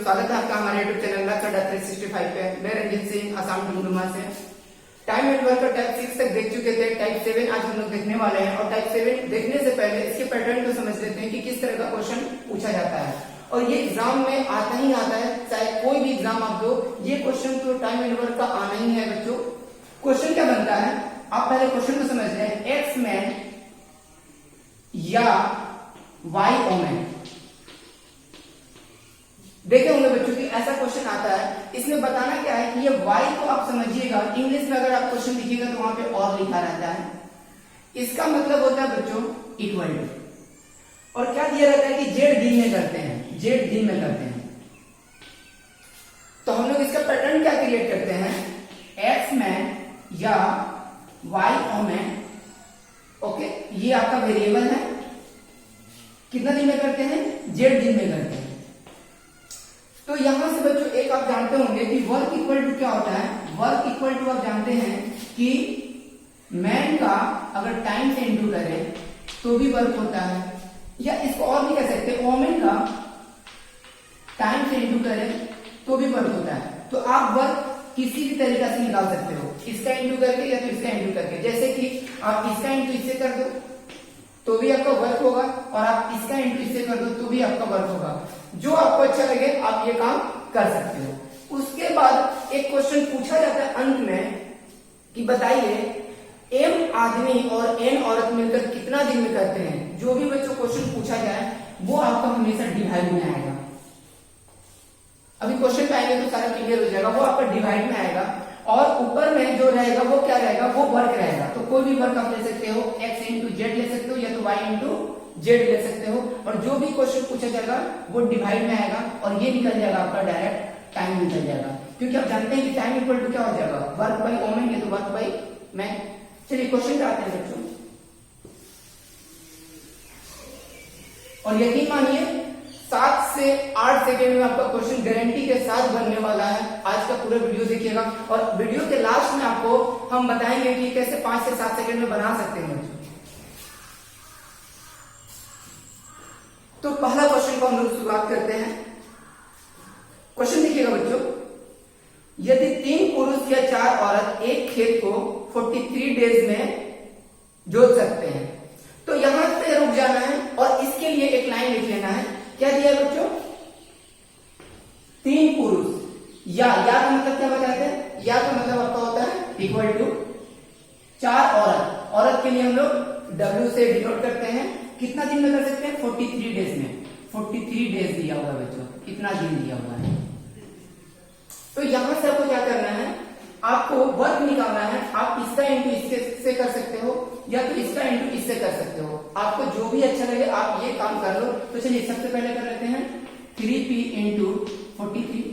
स्वागत है आपका हमारे YouTube चैनल Maths365 पे। मैं रंजीत सिंह आसाम डुमडुमा से। टाइम एंड वर्क का टाइप 6 तक देख चुके थे। टाइप 7 आज हम लोग देखने वाले हैं और टाइप 7 देखने से पहले इसके पैटर्न को समझ लेते हैं कि किस तरह का क्वेश्चन पूछा जाता है। और ये एग्जाम में आता ही आता है, चाहे कोई भी एग्जाम आप दो, ये क्वेश्चन तो टाइम एंड वर्क का आना ही है बच्चों। क्वेश्चन क्या बनता है, आप पहले क्वेश्चन को समझ लें। एक्स मैन या वाई वोमेन, देखे होंगे बच्चों की ऐसा क्वेश्चन आता है। इसमें बताना क्या है कि ये y को आप समझिएगा, इंग्लिश में अगर आप क्वेश्चन लिखिएगा तो वहां पे और लिखा रहता है। इसका मतलब होता है बच्चों इक्वल टू, और क्या दिया रहता है कि जेड दिन में करते हैं, जेड दिन में करते हैं। तो हम लोग इसका पैटर्न क्या क्रिएट करते हैं, एक्स मैन या वाई वोमेन। ओके, ये आपका वेरिएबल है, कितना दिन में करते हैं, जेड दिन में करते हैं। तो यहां से बच्चों एक आप जानते होंगे कि वर्क इक्वल टू क्या होता है। वर्क इक्वल टू आप जानते हैं कि मैन का अगर टाइम से इंटू करें तो भी वर्क होता है, या इसको और भी कह सकते हैं वोमेन का टाइम से इंटू करें तो भी वर्क होता है। तो आप वर्क किसी भी तरीका से निकाल सकते हो, इसका इंटू करके या तो इसका इंटू करके। जैसे कि आप इसका इंटू इससे कर दो तो भी आपका वर्क होगा, और आप इसका इंटू इससे कर दो तो भी आपका वर्क होगा। जो आपको अच्छा लगे आप ये काम कर सकते हो। उसके बाद एक क्वेश्चन पूछा जाता है अंत में कि बताइए एम आदमी और एन औरत मिलकर कितना दिन में करते हैं। जो भी बच्चों क्वेश्चन पूछा जाए वो आपका हमेशा डिवाइड में आएगा। अभी क्वेश्चन पे आएंगे तो सारा क्लियर हो जाएगा। वो आपका डिवाइड में आएगा, और ऊपर में जो रहेगा वो क्या रहेगा, वो वर्क रहेगा। तो कोई भी वर्क आप ले सकते हो, एक्स इंटू जेड ले सकते हो या तो वाई इंटू जेड ले सकते हो। और जो भी क्वेश्चन पूछा जाएगा वो डिवाइड में आएगा, और ये निकल जाएगा आपका डायरेक्ट टाइम निकल जाएगा। क्योंकि आप जानते हैं कि टाइम इक्वल टू क्या हो जाएगा, वर्क बाई वोमेन या तो वर्क बाई मैन। चलिए क्वेश्चन पे आते हैं बच्चों, और यकीन मानिए 7 से 8 सेकेंड में आपका क्वेश्चन गारंटी के साथ बनने वाला है। आज का पूरा वीडियो देखिएगा, और वीडियो के लास्ट में आपको हम बताएंगे कि कैसे 5 से 7 सेकेंड में बना सकते हैं बच्चों। तो पहला क्वेश्चन को हम लोग शुरुआत करते हैं। क्वेश्चन देखिएगा बच्चों, यदि 3 पुरुष या 4 औरत एक खेत को 43 डेज में जोत सकते हैं, तो यहां से रुक जाना है और इसके लिए एक लाइन लिख लेना है। क्या दिया बच्चों, 3 पुरुष या का मतलब क्या बताते हैं, या का मतलब आपका होता है इक्वल टू 4 औरत। औरत के लिए हम लोग W से डिनोट करते हैं। कितना दिन में कर सकते हैं, 43 डेज में। 43 डेज दिया हुआ है बच्चों, कितना दिन दिया हुआ है। तो यहां से आपको क्या करना है, आपको वर्क निकालना है। आप इसका इंटू इससे कर सकते हो या तो इसका इंटू इससे कर सकते हो, आपको जो भी अच्छा लगे आप ये काम कर लो। तो चलिए सबसे पहले कर लेते हैं 3p इंटू 43,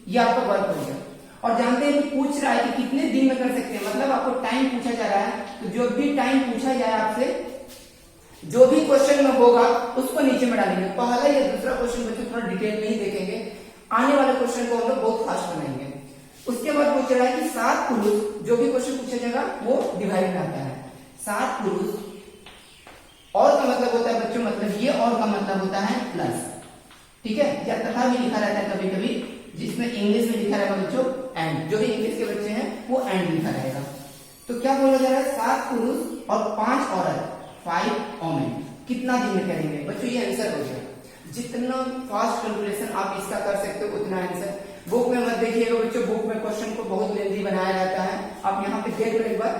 ये आपका वर्क हो गया। और जानते हैं कि पूछ रहा है कि कितने दिन में कर सकते हैं, मतलब आपको टाइम पूछा जा रहा है। तो जो भी टाइम पूछा जाए आपसे, जो भी क्वेश्चन में होगा उसको नीचे में डालेंगे। पहला या दूसरा क्वेश्चन बच्चों थोड़ा डिटेल में ही देखेंगे, आने वाले क्वेश्चन को हम लोग बहुत फास्ट बनाएंगे। उसके बाद पूछ रहा है कि 7 पुरुष, जो भी क्वेश्चन पूछा जाएगा वो डिवाइड में आता है। 7 पुरुष, और का मतलब होता है बच्चों, मतलब ये और का मतलब होता है प्लस, ठीक है, या तथा भी लिखा रहता है कभी कभी, जिसमें इंग्लिश में लिखा रहेगा बच्चों एंड। जो भी इंग्लिश के बच्चे हैं वो एंड लिखा रहेगा। तो क्या बोला जा रहा है, 7 पुरुष और 5 औरत, 5 वोमेन कितना दिन में करेंगे बच्चों, ये आंसर हो गया। जितना फास्ट कैलकुलेशन आप इसका कर सकते हो उतना आंसर। बुक में मत देखिएगा बच्चों, बुक में क्वेश्चन को बहुत लेंथी बनाया जाता है। आप यहाँ पे देख लो एक बार।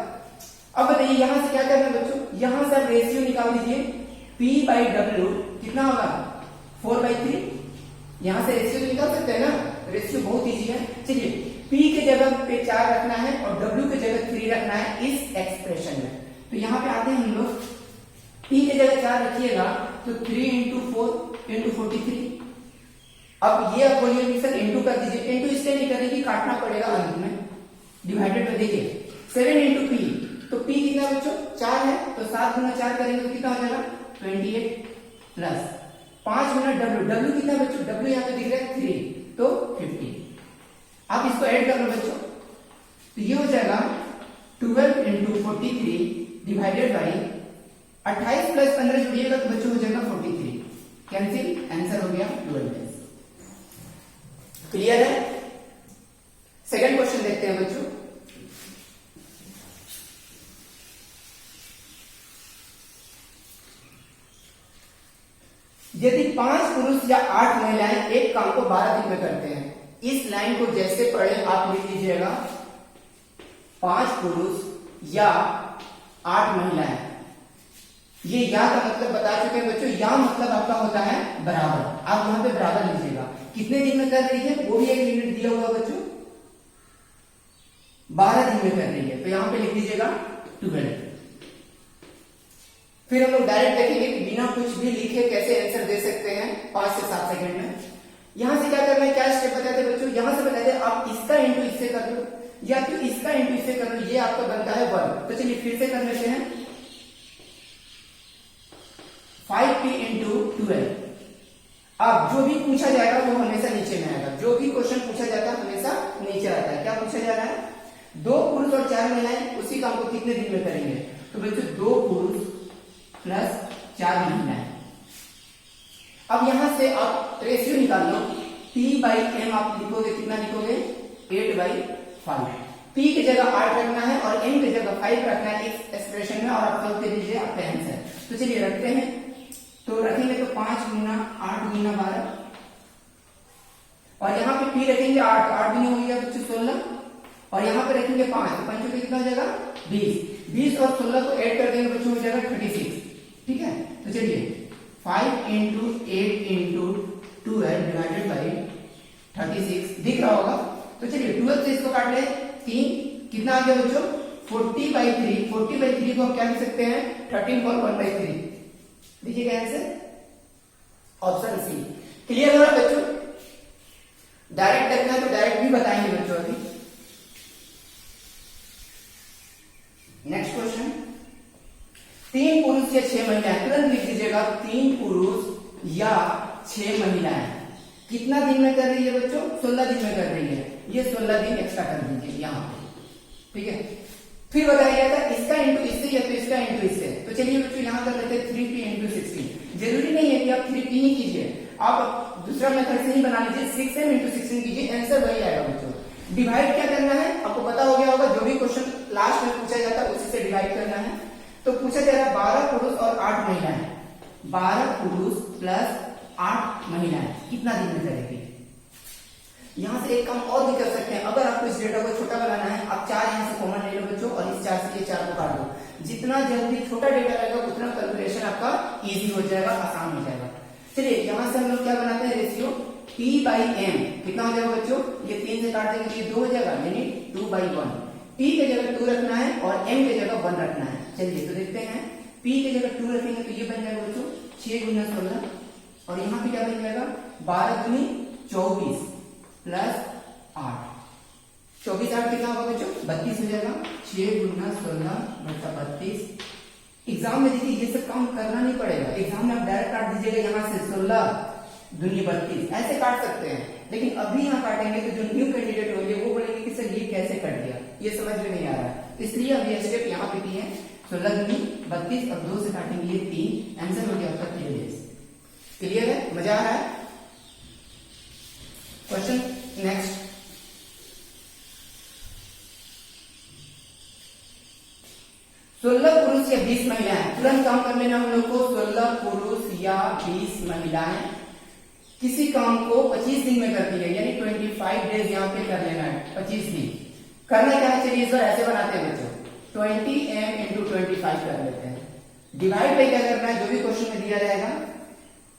अब बताइए यहां से क्या करना है बच्चों, यहां से रेशियो निकाल दीजिए। P बाई W कितना होगा, 4/3। यहां से रेशियो तो निकाल सकते हैं ना, रेशियो बहुत इजी है। चलिए P के जगह पे 4 रखना है और W के जगह 3 रखना है इस एक्सप्रेशन में। तो यहाँ पे आते हैं हम लोग, P के जगह 4 रखिएगा तो 3 इंटू 4 इंटू 43। अब ये आप बोलिए सर इंटू कर दीजिए, इंटू इसलिए नहीं करेंगे, काटना पड़ेगा अंत में, डिवाइडेड में। देखिए 7 इंटू P, तो P कितना बच्चों 4 है, तो 7 गुना 4 करेंगे तो कितना हो जाएगा 28, प्लस 5 गुना W कितना बच्चों, W यहाँ पे दिख रहा है 3, तो 50। आप इसको ऐड कर लो बच्चों, तो ये हो जाएगा 12 इंटू 43 डिवाइडेड बाई 28 प्लस 15 जोड़िएगा तो बच्चों हो जाएगा 43। कैंसिल, आंसर हो गया 12 डेज। क्लियर है? सेकंड क्वेश्चन देखते हैं बच्चों। यदि 5 पुरुष या 8 महिलाएं एक काम को 12 दिन में करते हैं, इस लाइन को जैसे पढ़े आप लिख लीजिएगा 5 पुरुष या 8 महिलाएं। ये या का मतलब बता चुके हैं बच्चों, या मतलब आपका होता है बराबर। आप यहां पे बराबर लीजिएगा। कितने दिन में कर रही है वो भी एक यूनिट दिया हुआ बच्चों, 12 दिन में कर रही है, तो यहां पे लिख लीजिएगा 12। फिर हम लोग डायरेक्ट देखेंगे कि बिना कुछ भी लिखे कैसे आंसर दे सकते हैं 5 से 7 सेकंड में। यहां से क्या करना है, क्या स्टेप बताते हैं बच्चों, यहां से बताते हैं आप इसका इंटू इससे कर लो या तो इसका इंटू इससे कर लो, ये आपका बनता है 1। तो चलिए फिर से कर लेते हैं 5p इंटू 12। अब जो भी पूछा जाएगा वो हमेशा नीचे में आएगा। जो भी क्वेश्चन पूछा जाता है हमेशा नीचे आता है। क्या पूछा जा रहा है, 2 पुरुष और 4 महिलाएं उसी काम को कितने दिन में करेंगे। तो बच्चों 2 पुरुष प्लस 4 महिलाएं। अब यहां से आप रेशियो निकाल लो, p/m आप लिखोगे, कितना लिखोगे 8/5। p की जगह 8 रखना है और m की जगह 5 रखना है इस एक्सप्रेशन में, और आप सोच दीजिए आपका आंसर। तो चलिए रखते हैं, तो रखेंगे तो 5 गुना 8 गुना 12, और यहाँ पे p रखेंगे 8, 8 गुना हो गया बच्चों 16, और यहाँ पे रखेंगे 5, तो 5 पे कितना हो जाएगा 20 और 16 को ऐड कर देंगे बच्चों हो जाएगा 36। ठीक है, तो चलिए 5 इंटू 8 इंटू 12 डिवाइडेड बाई 36 दिख रहा होगा। तो चलिए 12 से इसको काट ले, 3 कितना आ गया बच्चों 40/3। 40/3 को हम क्या लिख सकते हैं 13/1/3। देखिएगा आंसर ऑप्शन सी। क्लियर हो रहा बच्चों? डायरेक्ट देखना है तो डायरेक्ट भी बताएंगे बच्चों अभी। नेक्स्ट क्वेश्चन, 3 पुरुष या 6 महिलाएं, तुरंत लिख दीजिएगा 3 पुरुष या 6 महिलाएं कितना दिन में कर रही है बच्चों, 16 दिन में कर रही है। ये 16 दिन एक्स्ट्रा कर दीजिए यहाँ पे। ठीक है, फिर बताया गया था इसका इंटू इससे या तो इसका इंटू इससे। तो चलिए बच्चों यहाँ कर लेते हैं 3p इंटू 16। जरूरी नहीं है कि आप 3p ही कीजिए, आप दूसरा मेथड से ही बना लीजिए, 6m इंटू 16 कीजिए, आंसर वही आएगा बच्चों। डिवाइड क्या करना है आपको पता हो गया होगा, जो भी क्वेश्चन लास्ट में पूछा जाता है उसी से डिवाइड करना है। तो पूछा जा रहा है 12 पुरुष और 8 महिलाएं, 12 पुरुष प्लस 8 महिलाएं कितना दिन में करेगी। यहां से एक काम और भी कर सकते हैं, अगर आपको इस डेटा को छोटा बनाना है, आप 4 यहां से कॉमन ले लो बच्चों, और इस 4 से ये 4 को काट दो। जितना जल्दी छोटा डेटा रहेगा उतना कैलकुलेशन आपका इजी हो जाएगा, आसान हो जाएगा। चलिए यहां से हम लोग क्या बनाते हैं, रेशियो p/m कितना हो जाएगा बच्चों, ये 3 से काट देंगे तो ये 2 हो जाएगा, यानी 2/1। p की जगह 2 रखना है और m की जगह 1 रखना है। चलिए तो देखते हैं, p की जगह 2 रखेंगे तो ये बन जाएगा बच्चों 6 गुना 16, और यहाँ पे क्या बन जाएगा 12 गुनी 24 प्लस 8, 24 8 कितना होगा बच्चों 32 हो जाएगा। 6 गुना 16 बचा 32। एग्जाम में देखिए ये सब काम करना नहीं पड़ेगा, एग्जाम में आप डायरेक्ट काट दीजिएगा, यहाँ से 16 दूनी 32 ऐसे काट सकते हैं। लेकिन अभी यहाँ काटेंगे तो जो न्यू कैंडिडेट होंगे वो बोलेंगे कि सर ये कैसे कट गया, ये समझ में नहीं आ रहा है, इसलिए अभी स्टेप यहाँ पे किए 16 दूनी 32, अब 2 से काटेंगे ये 3, आंसर हो गया आपका 3 डेज। क्लियर है, मजा आ रहा है? क्वेश्चन नेक्स्ट, सोलह पुरुष या 20 महिलाएं, तुरंत काम कर लेना हम लोग को। 16 पुरुष या 20 महिलाएं किसी काम को 25 दिन में करती है, यानी 25 डेज यहाँ पे कर लेना है, 25 दिन करना क्या है। चलिए इस बार ऐसे बनाते हैं बच्चों, 20m इंटू 25 कर लेते हैं। डिवाइड पे क्या करना है, जो भी क्वेश्चन में दिया जाएगा।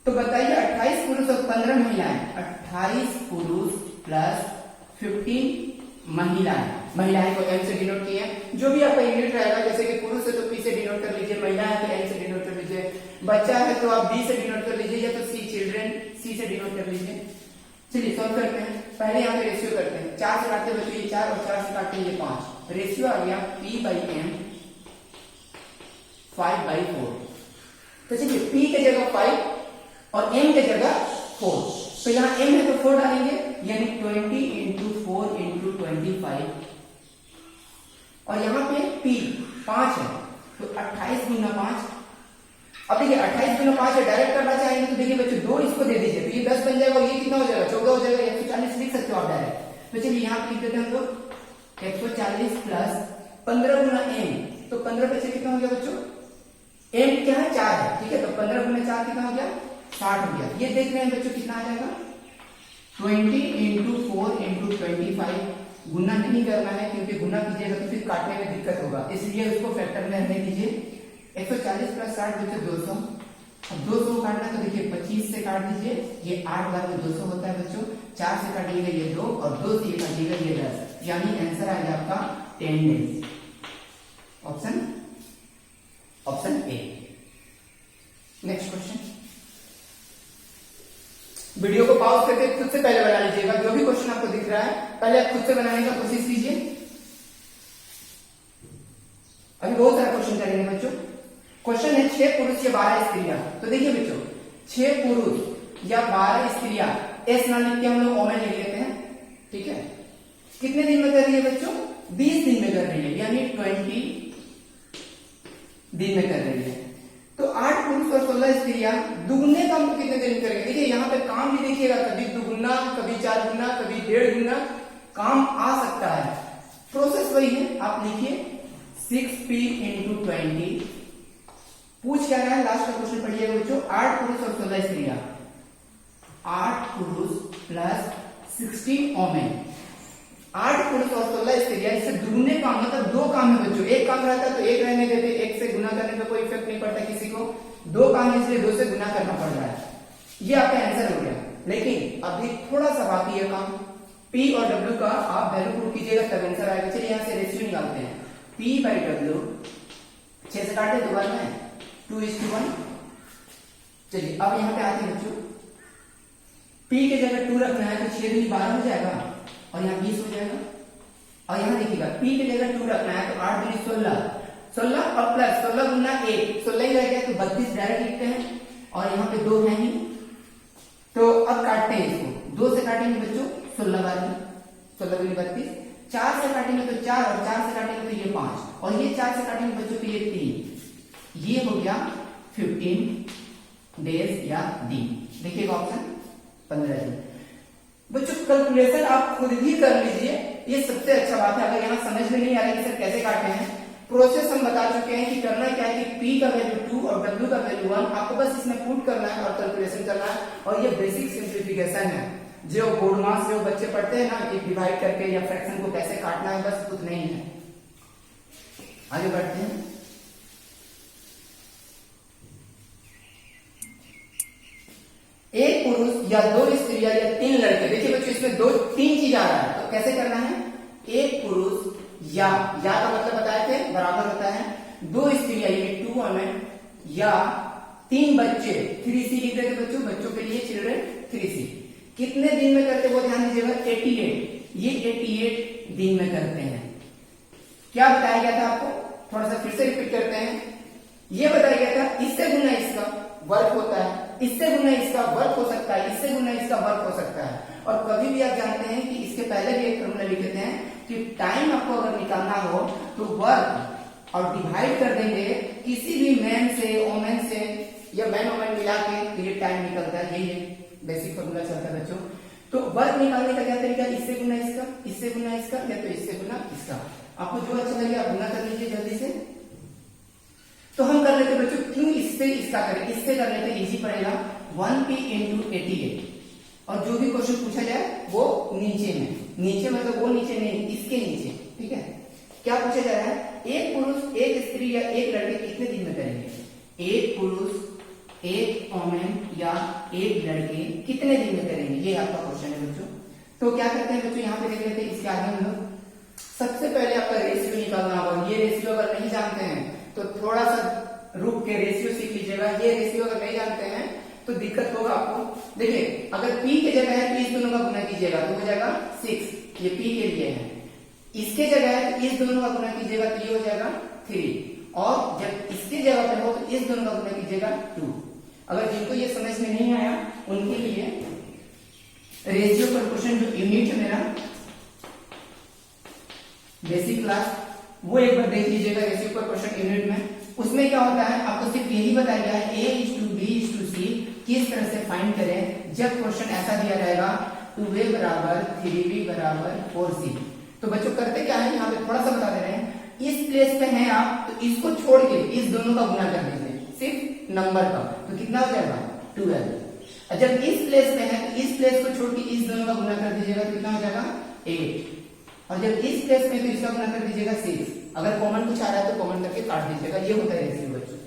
तो बताइए 28 पुरुष और 15 महिलाएं, 28 पुरुष प्लस 15 महिलाएं को m से डिनोट किए। जो भी आपका यूनिट रहेगा, जैसे कि पुरुष है तो p से डिनोट कर लीजिए, महिला है तो n से डिनोट कर लीजिए, बच्चा है तो आप b से डिनोट कर लीजिए, या तो c चिल्ड्रेन c से डिनोट कर लीजिए। चलिए सॉल्व करते हैं। पहले यहाँ पे रेशियो करते हैं, 4 से काटते बच्चों ये 4 और 4 से काटते हैं ये 5, रेशियो आ गया p/m 5/4। तो चलिए p के जगह 5 और m के जगह 4, तो यहाँ m है तो 4 डालेंगे, यानी 20 इंटू 4 इंटू 25, और यहाँ पे p 5 है तो 28 गुना 5 अब देखिए 28 गुना 5 डायरेक्ट करना चाहेंगे तो देखिए बच्चों 2 इसको दे दीजिए, तो ये 10 बन जाएगा और ये कितना हो जाएगा 14 हो जाएगा, 140 लिख सकते हो आप डायरेक्ट। तो चलिए यहाँ पे लिख देते हैं हम लोग 140 प्लस 15 गुना m, तो 15 पे से कितना हो गया बच्चों, m क्या है 4 है, ठीक है, तो 15 गुना 4 कितना हो गया 60 हो गया। ये देख रहे हैं बच्चों कितना आ जाएगा 20 इंटू 4 इंटू 25, गुना नहीं करना है क्योंकि गुना कीजिएगा तो फिर काटने में दिक्कत होगा, इसलिए उसको फैक्टर में रहने दीजिए। 140 प्लस 60 बच्चों 200, अब 200 काटना तो देखिए 25 से काट दीजिए, ये 8 बार में 200 होता है बच्चों, 4 से काटिएगा ये 2 और 2 से ये काटिएगा ये 10, यानी आंसर आ गया आपका 10 days, option A. Next question, video को पॉज करके खुद से पहले बना लीजिएगा, जो भी क्वेश्चन आपको दिख रहा है पहले आप खुद से बनाने का कोशिश कीजिए। अभी बहुत सारा क्वेश्चन करेंगे बच्चों। क्वेश्चन है 6 पुरुष या 12 स्त्रियां, तो देखिए बच्चों 6 पुरुष या 12 स्त्रियां, एस ना लिख के हम लोग ओमेन लिख लेते हैं, ठीक है। कितने दिन में कर रही है बच्चों, 20 दिन में कर रही है, यानी 20 दिन में कर रही है। तो 8 पुरुष और 16 स्त्रियां दुगुने काम को कितने दिन में करेंगे, देखिए यहाँ पे काम भी देखिएगा, कभी दुगुना, कभी 4 गुना, कभी 1.5 गुना काम आ सकता है। प्रोसेस वही है, आप लिखिए 6p इंटू 20, पूछ क्या रहा है लास्ट का क्वेश्चन पढ़िएगा बच्चों। 8 पुरुष और 16 स्त्रियां, 8 पुरुष प्लस 16 ओमेन, 8 पुरुष और 16 स्त्रियां, इससे दुगने काम मतलब 2 काम है बच्चों, एक काम रहता है तो एक रहने देते, एक से गुना करने का कोई इफेक्ट नहीं पड़ता किसी को, 2 काम है इसलिए 2 से गुना करना पड़ रहा है, ये आपका आंसर हो गया। लेकिन अभी थोड़ा सा बाकी है काम, P और W का आप वैल्यू पुट कीजिएगा तब आंसर आएगा। चलिए यहाँ से रेशियो निकालते हैं, P बाई W, 6 से काटे 2 बार में 2:1। चलिए अब यहाँ पे आते हैं बच्चों, P के जगह 2 रखना है तो 6 दूनी 12 हो जाएगा और यहाँ 20 हो जाएगा, और यहाँ देखिएगा P की जगह 2 रखना है तो 8 दूनी 16 और प्लस 16 गुना 1, 16 ही रह गया तो 32 डायरेक्ट लिखते हैं, और यहाँ पे 2 है ही, तो अब काटते हैं इसको, 2 से काटेंगे बच्चों 16 बार में, 16 दूनी 32, 4 से काटेंगे तो 4 और 4 से काटेंगे तो ये 5 और ये 4 से काटेंगे बच्चों तो ये 3, ये हो गया 15 डेज या दिन। देखिएगा ऑप्शन 15 दिन। बच्चों कैलकुलेशन आप खुद भी कर लीजिए, ये सबसे अच्छा बात है। अगर यहाँ समझ में नहीं आ रहा है कि सर कैसे काटते हैं, प्रोसेस हम बता चुके हैं कि करना क्या है कि P का वैल्यू 2 और W का वैल्यू 1, आपको बस इसमें पुट करना है और कैलकुलेशन करना है, और ये बेसिक सिंप्लीफिकेशन है जो बोर्ड मार्क्स जो बच्चे पढ़ते हैं ना कि डिवाइड करके या फ्रैक्शन को कैसे काटना है, बस कुछ नहीं है। आगे बढ़ते हैं, एक पुरुष या 2 स्त्रियां या 3 लड़के, देखिए बच्चों इसमें 3 चीज आ रहा है, तो कैसे करना है, एक पुरुष या का मतलब बताए थे बराबर होता है 2 स्त्रियां ये 2 वुमेन या 3 बच्चे 3C लिख देते बच्चों, बच्चों के लिए चिल्ड्रन 3C। कितने दिन में करते वो ध्यान दीजिएगा, 88, ये 88 दिन में करते हैं। क्या बताया गया था आपको, थोड़ा सा फिर से रिपीट करते हैं, ये बताया गया था इससे गुना इसका वर्क होता है, इससे गुना इसका वर्क हो सकता है, इससे गुना इसका वर्क हो सकता है, और कभी भी आप जानते हैं कि इसके पहले भी एक फॉर्मूला लिखते हैं कि टाइम आपको अगर निकालना हो तो वर्क और डिवाइड कर देंगे किसी भी मैन से वुमेन से या मैन वुमेन मिला के ये टाइम निकलता है, यही बेसिक फॉर्मूला चलता है बच्चों। तो वर्क निकालने का क्या तरीका, इससे गुना इसका, इससे गुना इसका, या तो इससे गुना इसका, आपको जो अच्छा लगे आप गुना कर लीजिए जल्दी से। तो हम कर लेते बच्चों, क्यों इससे इसका करें, इससे कर लेते इजी पड़ेगा, 1P इंटू 88, और जो भी क्वेश्चन पूछा जाए वो नीचे में, नीचे मतलब वो नीचे नहीं, इसके नीचे, ठीक है। क्या पूछा जा रहा है, एक पुरुष एक स्त्री या एक लड़के कितने दिन में करेंगे, एक पुरुष एक वुमेन या एक लड़के कितने दिन में करेंगे, ये आपका क्वेश्चन है बच्चों। तो क्या करते हैं बच्चों, यहाँ पे देख लेते हैं, इसके आगे हम लोग सबसे पहले आपका रेशियो निकालना होगा। ये रेशियो अगर नहीं जानते हैं तो थोड़ा सा रुक के रेशियो सीख लीजिएगा। ये रेशियो अगर नहीं जानते हैं तो दिक्कत होगा आपको। देखिए अगर P के जगह है तो इस दोनों का गुना कीजिएगा तो हो जाएगा 6, ये P के लिए है। इसके जगह है तो इस दोनों का गुना कीजिएगा तो ये हो जाएगा 3, और जब इसके जगह पे हो तो इस दोनों का गुना कीजिएगा 2। अगर जिनको ये समझ में नहीं आया उनके लिए रेशियो पर क्वेश्चन जो यूनिट है मेरा बेसिक क्लास, वो एक बार देख लीजिएगा रेशियो पर क्वेश्चन यूनिट में। उसमें क्या होता है, आपको सिर्फ यही बताया गया है A:B:C किस तरह से फाइंड करें जब क्वेश्चन ऐसा दिया रहेगा 2A बराबर 3B बराबर 4C। तो बच्चों करते क्या है, यहाँ पे थोड़ा सा बता दे रहे हैं, इस प्लेस पे हैं आप तो इसको छोड़ के इस दोनों का गुना कर दीजिए, सिर्फ नंबर का, तो कितना हो जाएगा 12। और जब इस प्लेस पे है तो इस प्लेस को छोड़ के इस दोनों का गुना कर दीजिएगा तो कितना हो जाएगा 8। और जब इस प्लेस में तो इसका गुना कर दीजिएगा 6। अगर कॉमन कुछ आ रहा है तो कॉमन करके काट दीजिएगा, ये होता है रेशियो बच्चों।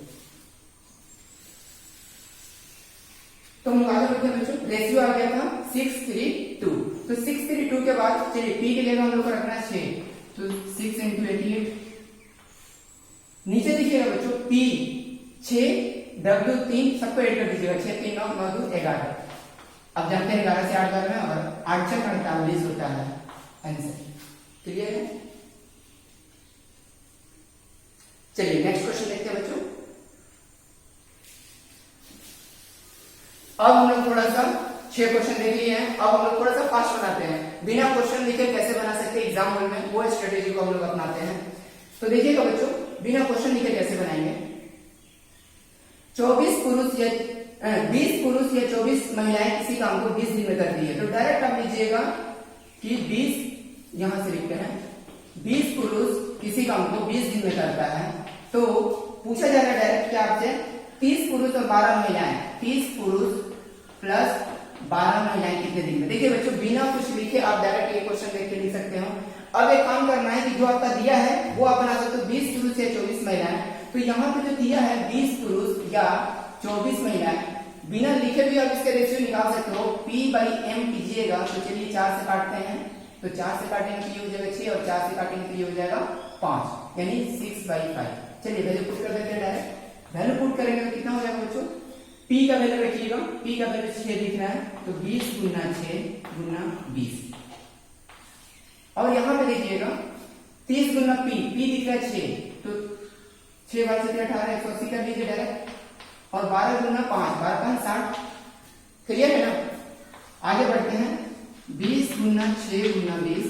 तो हम आगे बढ़ते हैं बच्चों, रेशियो आ गया था 6:3:2। तो 6:3:2 के बाद चलिए पी के लिए हम लोग को रखना है 6, तो 6 × 88। नीचे देखिएगा बच्चों P 6 W 3 सबको ऐड कर दीजिएगा, 6 3 9 9 2 11। अब जानते हैं 11 से 8 कर रहे हैं और 8 से 48 होता है आंसर। क्लियर है? चलिए नेक्स्ट क्वेश्चन देखते हैं बच्चों। अब हम लोग थोड़ा सा 6 क्वेश्चन देख लिए हैं, अब हम लोग थोड़ा सा फास्ट बनाते हैं, बिना क्वेश्चन लिखे कैसे बना सकते हैं एग्जाम हॉल में, वो स्ट्रेटेजी को हम लोग अपनाते हैं। तो देखिएगा बच्चों, बिना क्वेश्चन लिखे कैसे बनाएंगे। 20 पुरुष या 24 महिलाएं किसी काम को 20 दिन में करती है, तो डायरेक्ट आप लीजिएगा कि 20 यहां से लिखते हैं, 20 पुरुष किसी काम को 20 दिन में करता है। तो पूछा जा रहा है डायरेक्ट क्या आपसे, 30 पुरुष और 12 महिलाएं, 30 पुरुष प्लस 12 महिलाएं कितने दिन में। देखिए बच्चों बिना कुछ लिखे आप डायरेक्ट ये क्वेश्चन देख के लिख सकते हो। अब एक काम करना है कि जो आपका दिया है वो आप बना सकते हो 20 पुरुष या 24 महिलाएं। तो यहाँ पे जो दिया है 20 पुरुष या 24 महिलाएं, बिना लिखे भी आप इसके रेशियो निकाल सकते हो, P/M कीजिएगा। तो चलिए 4 से काटते हैं, तो 4 से काटेंगे तो ये हो जाएगा 6 और 4 से काटेंगे तो ये हो जाएगा 5, यानी 6/5। चलिए वैल्यू पुट कर देते हैं डायरेक्ट। वैल्यू पुट करेंगे तो कितना हो जाएगा बच्चों, P का वैल्यू रखिएगा, P का वैल्यू 6 दिख रहा है, तो 20 × 6 × 20। और यहां पे देखिएगा 30 × P दिख रहा है 6, तो 6 × 7 = 18, 180 कर लीजिए डायरेक्ट। और 12 × 5 12 × 60। क्लियर है ना? आगे बढ़ते हैं, 20 × 6 × 20,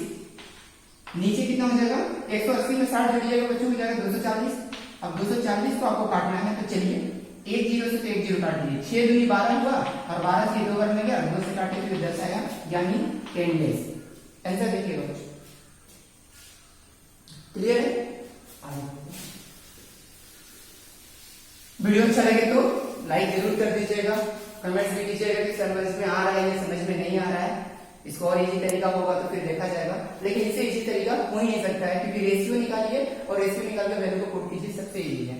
नीचे कितना हो जाएगा, 180 में 60 जोड़िएगा बच्चों, हो जाएगा 240। अब 240 को आपको काटना है, तो चलिए 1 0 से तो 1 0 काट लीजिए, 6 दूनी 12 हुआ और 12 से 2 बार में गया, 2 से काटे तो 10 आया, यानी 10 डेज। आंसर देखिएगा बच्चों। क्लियर है? वीडियो अच्छा लगे तो लाइक जरूर कर दीजिएगा, कमेंट्स भी कीजिएगा कि समझ में आ रहा है या समझ में नहीं आ रहा है। इसको और इजी तरीका होगा तो फिर देखा जाएगा, लेकिन इससे इजी तरीका हो ही नहीं सकता है, क्योंकि रेशियो निकालिए और रेशियो निकाल कर वैल्यू को पुट कीजिए, सबसे इजी है।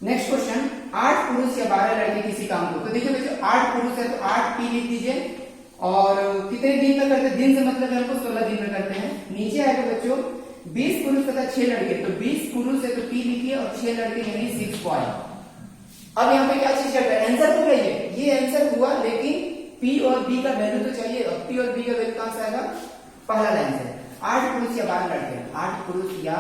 नेक्स्ट क्वेश्चन, 8 पुरुष या 12 लड़के किसी काम को। तो देखिए बच्चों 8 पुरुष है तो 8 P लिख दीजिए, और कितने दिन में करते हैं, दिन से मतलब हमको 16 दिन में करते हैं। नीचे आएगा बच्चों 20 पुरुष तथा 6 लड़के, तो 20 पुरुष है तो P लिखिए और 6 लड़के यानी 6 बॉय। अब यहाँ पे क्या चीज चल रहा है, आंसर हो गई है, ये आंसर हुआ, लेकिन P और B का वैल्यू तो चाहिए। अब P और B का वैल्यू कहां से आएगा, पहला लाइन से, 8 पुरुष या 12 लड़के, 8 पुरुष या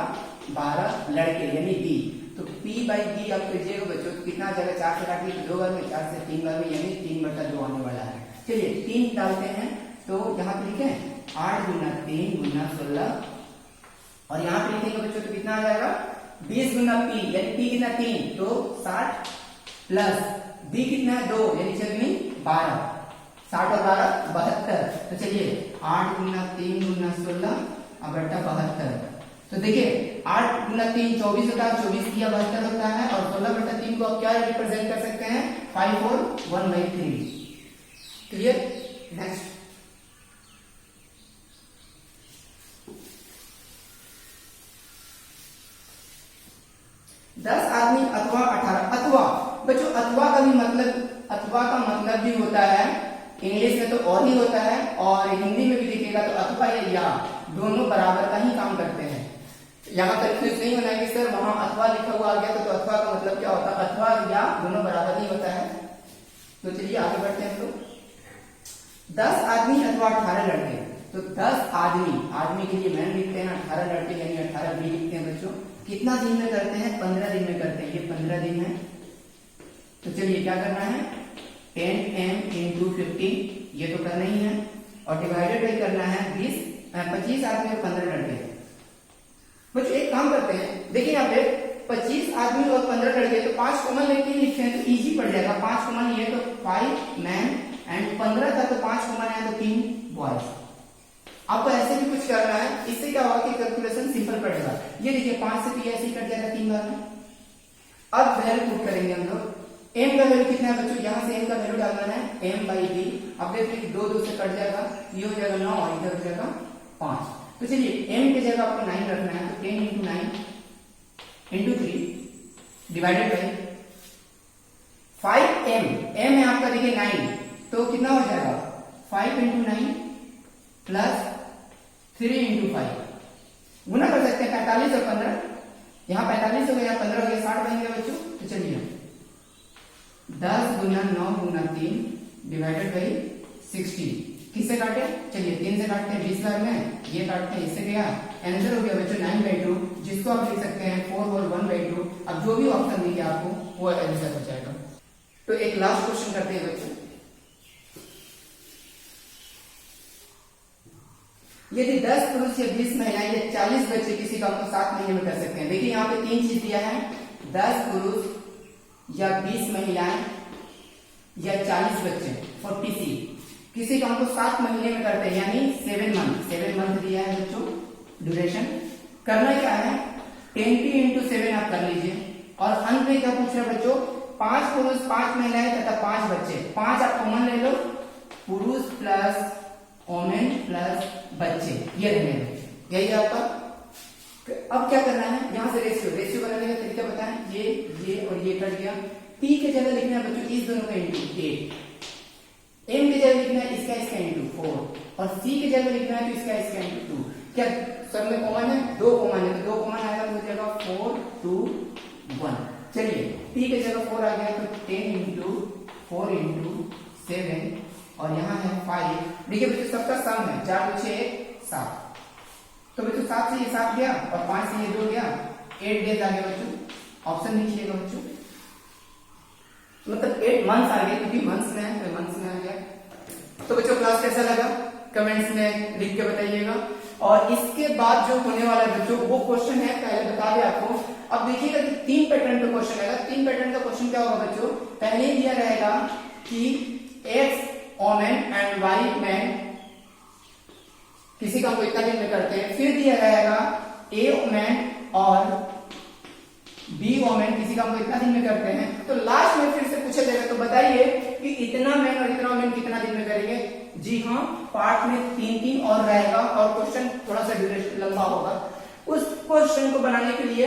12 लड़के यानी B, तो P/B आप कीजिएगा बच्चों, तो कितना आ जाएगा, 4 से काटिए तो 2 बार में, 4 से 3 बार में, यानी 3/2 आने वाला है। चलिए 3 डालते हैं, तो यहाँ पे लिखे 8 × 3 × 16, और यहाँ पे लिखेंगे बच्चों तो कितना आ जाएगा, 20 × P, यानी P कितना 3, तो 60 प्लस B कितना है 2, यानी 6 दूनी 12, 60 और 12 72। तो चलिए 8 × 3 × 16 और बट्टा 72। तो देखिए 8 × 3 24 होता है, 24 किया 72 होता है, और 16/3 को आप क्या रिप्रेजेंट कर सकते हैं, 5 और 1/3। क्लियर? नेक्स्ट, दस आदमी अथवा 18, अथवा बच्चों अथवा का भी मतलब, अथवा का मतलब भी होता है इंग्लिश में तो और ही होता है, और हिंदी में भी देखिएगा तो अथवा या दोनों बराबर का ही काम करते हैं। यहाँ कंफ्यूज नहीं होना है कि सर वहां अथवा लिखा हुआ आ गया तो अथवा का मतलब क्या होता है, अथवा या दोनों बराबर ही होता है। तो चलिए आगे बढ़ते हैं हम लोग, 10 आदमी अथवा 18 लड़के, तो 10 आदमी, आदमी के लिए मैन लिखते हैं, 18 लड़के यानी 18 B लिखते हैं बच्चों। कितना दिन में करते हैं, 15 दिन में करते हैं, ये 15 दिन है। तो चलिए क्या करना है, 10m × 15, ये तो करना ही है, और डिवाइडेड बाई करना है 25 आदमी और 15 लड़के। बच्चों एक काम करते हैं, देखिए यहाँ पे 25 आदमी और 15 लड़के, तो 5 कॉमन लेके लिखते हैं तो इजी पड़ जाएगा। 5 कॉमन लिए तो 5 मैन एंड 15 था तो 5 कॉमन है तो 3 बॉयज। आपको ऐसे भी कुछ करना है, इससे क्या होगा कि कैलकुलेशन सिंपल पड़ेगा। ये देखिए 5 से तो ऐसे ही कट जाएगा 3 बार में। अब वैल्यू पुट करेंगे हम लोग। m का वैल्यू कितना है बच्चों, यहाँ से m का वैल्यू डालना है m/d। अब देखिए 2 से कट जाएगा, ये हो जाएगा 9 और इधर हो जाएगा 5। तो चलिए m की जगह आपको 9 रखना है, तो 10 × 9 × 3 डिवाइडेड बाई 5m। m है आपका देखिए 9, तो कितना हो जाएगा 5 × 9 प्लस 3 × 5। गुना कर सकते हैं 45 और 15, यहाँ 45 हो गया 15 हो गया 60 बन गया बच्चों। तो चलिए 10 × 9 × 3 डिवाइडेड बाई 60। किससे काटे, चलिए 3 से काटते हैं 20 बार में, ये काटते हैं इससे गया, आंसर हो गया बच्चों 9/2, जिसको आप लिख सकते हैं 4 और 1/2। अब जो भी ऑप्शन देंगे आपको वो आंसर हो जाएगा। तो एक लास्ट क्वेश्चन करते हैं बच्चों। यदि 10 पुरुष या 20 महिलाएं या 40 बच्चे किसी काम को 7 महीने में कर सकते हैं। देखिए यहाँ पे 3 चीज दिया है, 10 पुरुष या 20 महिलाएं या 40 बच्चे 40C किसी काम को 7 महीने में करते हैं, यानी 7 मंथ दिया है बच्चों ड्यूरेशन। करना क्या है 20 × 7 आप कर लीजिए, और अंत में क्या पूछ रहे बच्चों 5 पुरुष 5 महिलाएं तथा 5 बच्चे। 5 आप कॉमन ले लो, पुरुष प्लस ओमेन प्लस बच्चे, ये रहने यही आपका। अब क्या करना है, यहां से रेशियो बनाने का तरीका बताएं। ये और ये कट गया, p के जगह लिखना है बच्चों इस दोनों का इंटू 8, m के जगह लिखना है इसका इंटू 4, और c के जगह लिखना है तो इसका इंटू 2। क्या सब में कॉमन है, 2 कॉमन है, तो 2 कॉमन आएगा तो हो जाएगा 4, 2, 1। चलिए p के जगह 4 आ गया तो 10 × 4 × 7, और यहाँ है 5। देखिए बच्चों सबका सम है 4 × 6 = 7, तो बच्चों 7 से ये 7 गया और 5 से ये 2 गया, 8 डेज आ गया बच्चों। ऑप्शन लिखिएगा बच्चों, मतलब 8 मंथ्स आ गए, क्योंकि मंथ्स में है तो मंथ्स में आ गया। तो बच्चों क्लास कैसा लगा कमेंट्स में लिख के बताइएगा। और इसके बाद जो होने वाला है बच्चों वो क्वेश्चन है, पहले बता दें आपको। अब देखिएगा कि 3 पैटर्न का क्वेश्चन आएगा। 3 पैटर्न का क्वेश्चन क्या होगा बच्चों, पहले ही दिया रहेगा कि X woman and Y man किसी काम को इतना दिन में करते हैं, फिर दिया रहेगा A ओमेन और B ओमेन किसी काम को इतना दिन में करते हैं, तो लास्ट में फिर से पूछा जाएगा तो बताइए कि इतना मैन और इतना ओमेन कितना दिन में करेंगे। जी हाँ, पार्ट में 3 और रहेगा और क्वेश्चन थोड़ा सा ड्यूरेशन लंबा होगा। उस क्वेश्चन को बनाने के लिए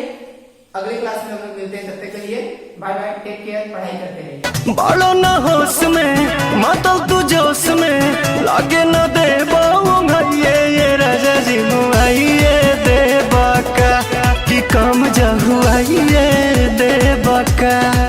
अगले क्लास में हम लोग मिलते हैं, तब तक के लिए बाय बाय, टेक केयर, पढ़ाई करते रहिए। बालो ना होश में मातल तू जोश में लागे ना दे ये राजा जी मुआइए दे बाका कि कम